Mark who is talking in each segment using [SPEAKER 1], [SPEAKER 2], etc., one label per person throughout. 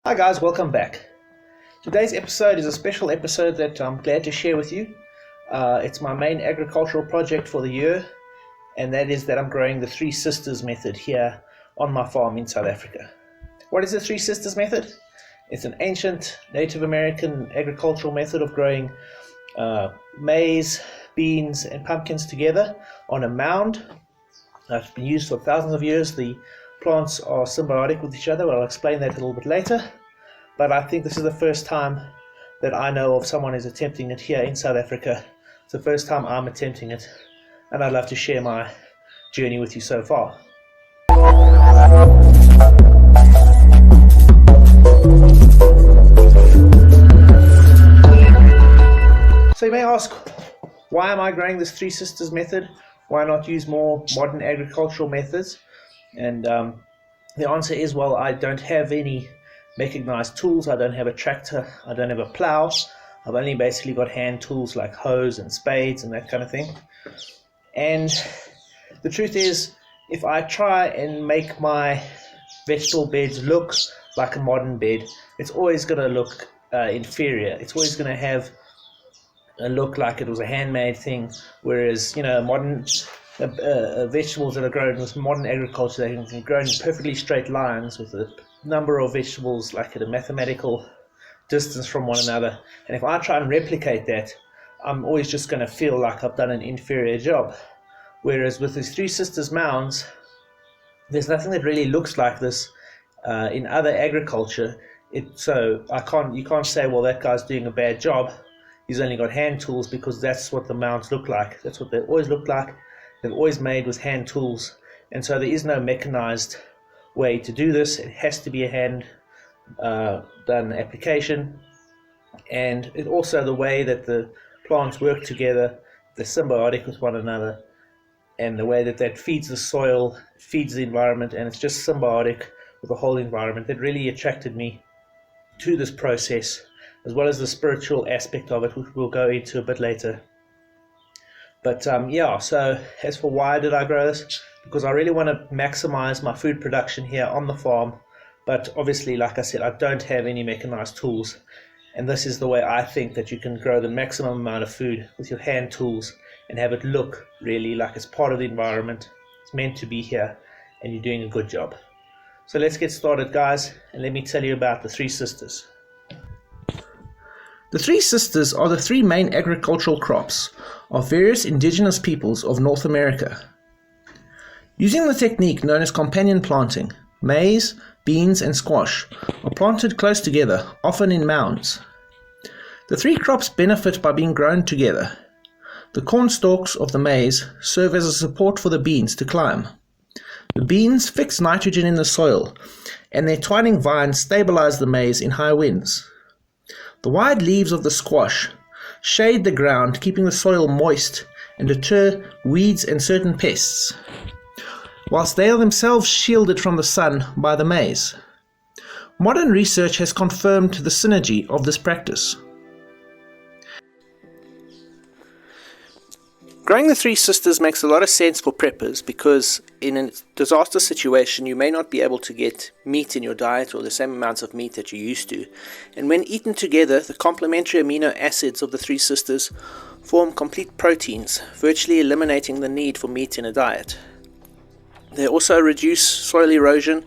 [SPEAKER 1] Hi guys, welcome back. Today's episode is a special episode that I'm glad to share with you. It's my main agricultural project for the year, and that is that I'm growing the Three Sisters method here on my farm in South Africa. What is the Three Sisters method? It's an ancient Native American agricultural method of growing maize, beans, and pumpkins together on a mound. It's been used for thousands of years. The plants are symbiotic with each other, but I'll explain that a little bit later. But I think this is the first time that I know of someone is attempting it here in South Africa. It's the first time I'm attempting it, and I'd love to share my journey with you so far. So you may ask, why am I growing this Three Sisters method? Why not use more modern agricultural methods? And the answer is, well, I don't have any mechanized tools. I don't have a tractor. I don't have a plow. I've only basically got hand tools like hoes and spades and that kind of thing. And the truth is, if I try and make my vegetable beds look like a modern bed, it's always going to look inferior. It's always going to have a look like it was a handmade thing, whereas modern vegetables that are grown with modern agriculture, they can be grown in perfectly straight lines with a number of vegetables like at a mathematical distance from one another. And if I try and replicate that, I'm always just going to feel like I've done an inferior job. Whereas with these Three Sisters mounds, there's nothing that really looks like this in other agriculture. You can't say, well, that guy's doing a bad job. He's only got hand tools, because that's what the mounds look like. That's what they always look like. They're always made with hand tools, and so there is no mechanized way to do this. It has to be a hand done application, and it also, the way that the plants work together, they're symbiotic with one another, and the way that feeds the soil, feeds the environment, and it's just symbiotic with the whole environment, that really attracted me to this process, as well as the spiritual aspect of it, which we'll go into a bit later. But so as for why did I grow this? Because I really want to maximize my food production here on the farm. But obviously, like I said, I don't have any mechanized tools. And this is the way I think that you can grow the maximum amount of food with your hand tools and have it look really like it's part of the environment. It's meant to be here, and you're doing a good job. So let's get started, guys, and let me tell you about the Three Sisters. The Three Sisters are the three main agricultural crops of various indigenous peoples of North America. Using the technique known as companion planting, maize, beans, and squash are planted close together, often in mounds. The three crops benefit by being grown together. The corn stalks of the maize serve as a support for the beans to climb. The beans fix nitrogen in the soil, and their twining vines stabilize the maize in high winds. The wide leaves of the squash shade the ground, keeping the soil moist and deter weeds and certain pests, whilst they are themselves shielded from the sun by the maize. Modern research has confirmed the synergy of this practice. Growing the Three Sisters makes a lot of sense for preppers, because in a disaster situation you may not be able to get meat in your diet, or the same amounts of meat that you used to, and when eaten together, the complementary amino acids of the Three Sisters form complete proteins, virtually eliminating the need for meat in a diet. They also reduce soil erosion,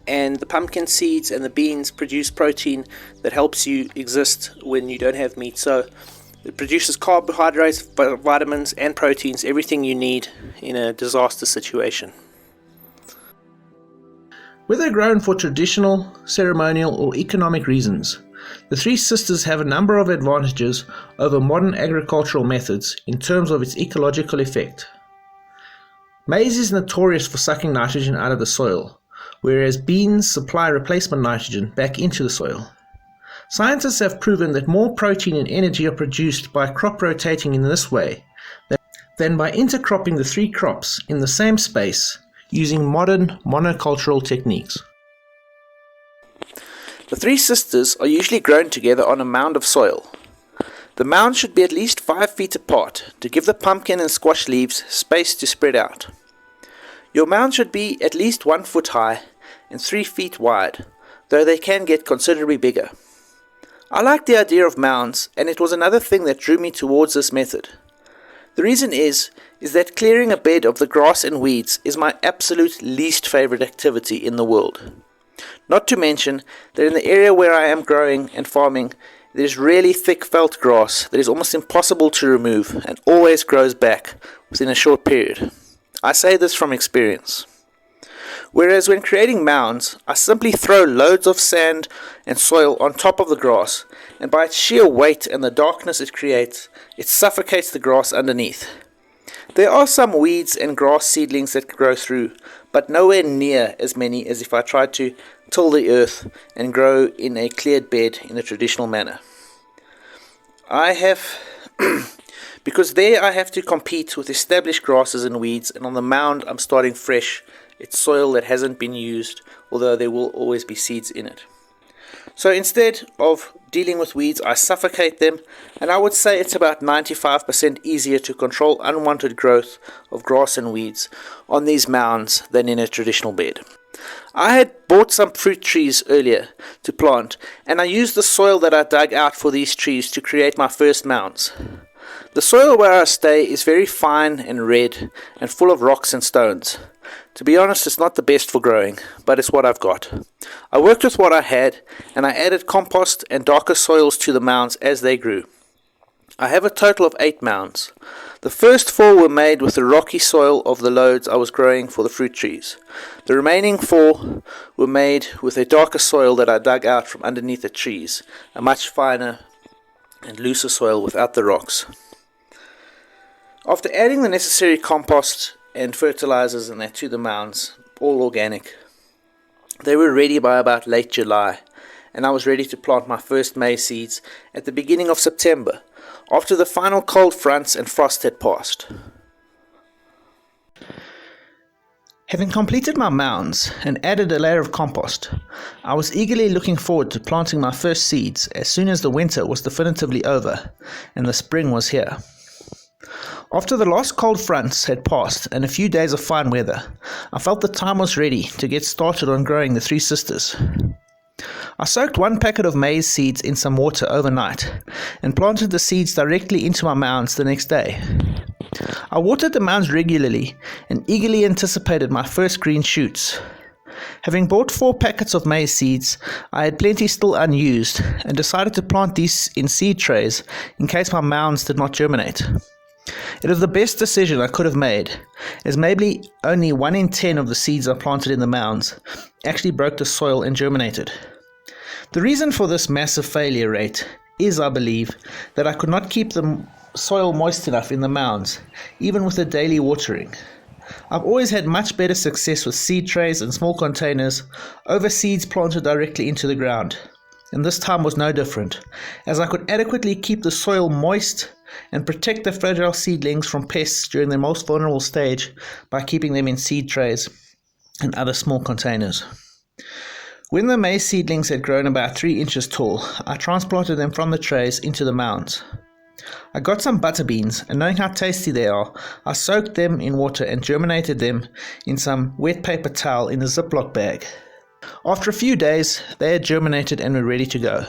[SPEAKER 1] and the pumpkin seeds and the beans produce protein that helps you exist when you don't have meat. So it produces carbohydrates, vitamins, and proteins, everything you need in a disaster situation. Whether grown for traditional, ceremonial, or economic reasons, the Three Sisters have a number of advantages over modern agricultural methods in terms of its ecological effect. Maize is notorious for sucking nitrogen out of the soil, whereas beans supply replacement nitrogen back into the soil. Scientists have proven that more protein and energy are produced by crop rotating in this way than by intercropping the three crops in the same space using modern monocultural techniques. The Three Sisters are usually grown together on a mound of soil. The mound should be at least 5 feet apart to give the pumpkin and squash leaves space to spread out. Your mound should be at least 1 foot high and 3 feet wide,
[SPEAKER 2] though they can get considerably bigger. I like the idea of mounds, and it was another thing that drew me towards this method. The reason is that clearing a bed of the grass and weeds is my absolute least favorite activity in the world. Not to mention that in the area where I am growing and farming, there is really thick felt grass that is almost impossible to remove and always grows back within a short period. I say this from experience. Whereas when creating mounds, I simply throw loads of sand and soil on top of the grass, and by its sheer weight and the darkness it creates, it suffocates the grass underneath. There are some weeds and grass seedlings that grow through, but nowhere near as many as if I tried to till the earth and grow in a cleared bed in the traditional manner. Because there I have to compete with established grasses and weeds, and on the mound I'm starting fresh. It's soil that hasn't been used, although there will always be seeds in it. So instead of dealing with weeds, I suffocate them, and I would say it's about 95% easier to control unwanted growth of grass and weeds on these mounds than in a traditional bed. I had bought some fruit trees earlier to plant, and I used the soil that I dug out for these trees to create my first mounds. The soil where I stay is very fine and red and full of rocks and stones. To be honest, it's not the best for growing, but it's what I've got. I worked with what I had, and I added compost and darker soils to the mounds as they grew. I have a total of 8 mounds. The first 4 were made with the rocky soil of the loads I was growing for the fruit trees. The remaining 4 were made with a darker soil that I dug out from underneath the trees, a much finer and looser soil without the rocks. After adding the necessary compost and fertilizers and that to the mounds, all organic, they were ready by about late July, and I was ready to plant my first maize seeds at the beginning of September, after the final cold fronts and frost had passed. Having completed my mounds and added a layer of compost, I was eagerly looking forward to planting my first seeds as soon as the winter was definitively over and the spring was here. After the last cold fronts had passed and a few days of fine weather, I felt the time was ready to get started on growing the Three Sisters. I soaked 1 packet of maize seeds in some water overnight and planted the seeds directly into my mounds the next day. I watered the mounds regularly and eagerly anticipated my first green shoots. Having bought 4 packets of maize seeds, I had plenty still unused and decided to plant these in seed trays in case my mounds did not germinate. It was the best decision I could have made, as maybe only 1 in 10 of the seeds I planted in the mounds actually broke the soil and germinated. The reason for this massive failure rate is, I believe, that I could not keep the soil moist enough in the mounds, even with the daily watering. I've always had much better success with seed trays and small containers over seeds planted directly into the ground, and this time was no different, as I could adequately keep the soil moist and protect the fragile seedlings from pests during their most vulnerable stage by keeping them in seed trays and other small containers. When the maize seedlings had grown about 3 inches tall, I transplanted them from the trays into the mounds. I got some butter beans, and knowing how tasty they are, I soaked them in water and germinated them in some wet paper towel in a Ziploc bag. After a few days, they had germinated and were ready to go.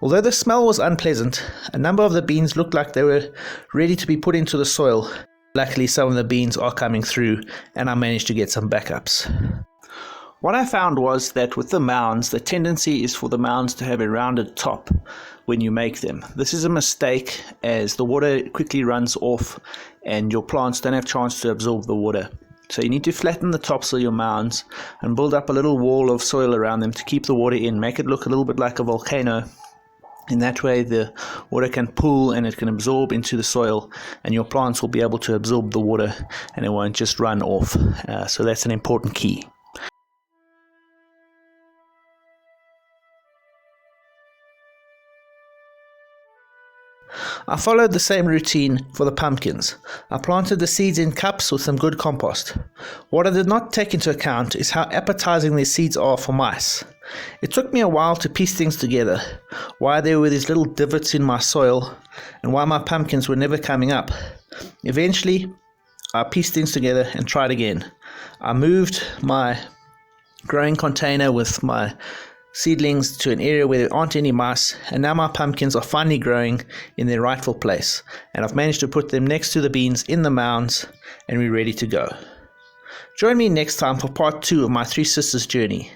[SPEAKER 2] Although the smell was unpleasant, a number of the beans looked like they were ready to be put into the soil. Luckily, some of the beans are coming through, and I managed to get some backups. What I found was that with the mounds, the tendency is for the mounds to have a rounded top when you make them. This is a mistake, as the water quickly runs off and your plants don't have a chance to absorb the water. So you need to flatten the tops of your mounds and build up a little wall of soil around them to keep the water in. Make it look a little bit like a volcano. In that way, the water can pool and it can absorb into the soil, and your plants will be able to absorb the water and it won't just run off. So that's an important key. I followed the same routine for the pumpkins. I planted the seeds in cups with some good compost. What I did not take into account is how appetizing these seeds are for mice. It took me a while to piece things together, why there were these little divots in my soil, and why my pumpkins were never coming up. Eventually, I pieced things together and tried again. I moved my growing container with my seedlings to an area where there aren't any mice, and now my pumpkins are finally growing in their rightful place, and I've managed to put them next to the beans in the mounds, and we're ready to go. Join me next time for part 2 of my Three Sisters journey,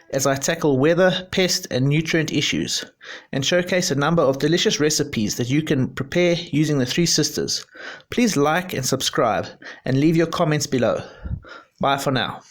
[SPEAKER 2] as I tackle weather, pest and nutrient issues, and showcase a number of delicious recipes that you can prepare using the Three Sisters. Please like and subscribe, and leave your comments below. Bye for now.